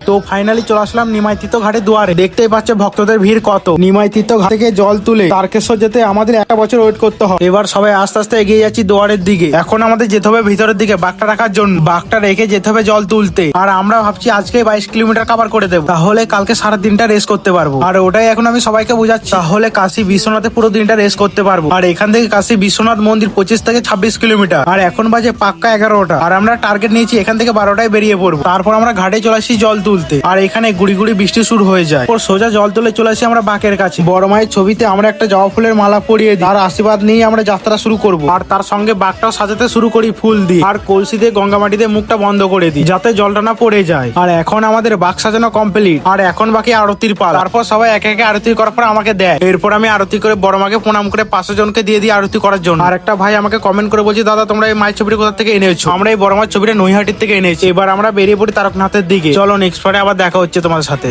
তো ফাইনালি চলে আসলাম নিমাই তীর্থ ঘাটের দুয়ারে। দেখতেই পাচ্ছে ভক্তদের ভিড় কত। নিমাই তীর্থ ঘাট থেকে জল তুলে তারকেশ্বর যেতে আমাদের 1 বছর ওয়েট করতে হয়। এবার সবাই আস্তে আস্তে এগিয়ে যাচ্ছি দুয়ারের দিকে। এখন আমাদের যেতে হবে ভিতরের দিকে বাঘটা রাখার জন্য, বাঘটা রেখে যেতে হবে জল তুলতে। আর আমরা ভাবছি আজকে 22 কিলোমিটার কভার করে দেবো, তাহলে কালকে সারা দিনটা রেস করতে পারবো। আর ওটাই এখন আমি সবাইকে বোঝাচ্ছি, তাহলে কাশী বিশ্বনাথে পুরো দিনটা রেস করতে পারবো। আর এখান থেকে কাশী বিশ্বনাথ মন্দির 25 থেকে 26 কিলোমিটার। আর এখন বাজে পাক্কা 11টা। আর আমরা টার্গেট নিয়েছি এখান থেকে 12টায় বেরিয়ে পড়বো। তারপর আমরা ঘাটে চলে আসি জল তুলতে। আর এখানে গুড়ি গুড়ি বৃষ্টি শুরু হয়ে যায়। ওর সোজা জল তুলে চলে আসি আমরা বাঁকের কাছে। বড় মায়ের ছবিতে আমরা একটা জবা ফুলের মালা পরিয়ে দিই। তার আশীর্বাদ নিয়ে আমরা যাত্রা শুরু করব। আর তার সঙ্গে বাঘটাও সাজাতে শুরু করি ফুল দিয়ে। আর কলসি দিয়ে গঙ্গা মাটিতে মুখটা বন্ধ করে দিই, যাতে জলটা না পড়ে যায়। আর এখন আমাদের বাঘ সাজানো কমপ্লিট। আর এখন বাকি আরতির পালা। তারপর সবাই একে একে আরতি করার পর আমাকে দেয়। এরপর আমি আরতি করে বড় মাকে প্রণাম করে 500 জনকে দিয়ে দিই আরতি করার জন্য। আর একটা ভাই আমাকে কমেন্ট করে বলছি, দাদা তোমরা এই মায়ের ছবিটা কোথা থেকে এনেছো? আমরা এই বড় মায়ের ছবিটা নৈহাটির থেকে এনেছি। এবার আমরা বেরিয়ে পড়ি তারকনাথের দিকে। চলো নেক্সট পার্টে আবার দেখা হচ্ছে তোমাদের সাথে।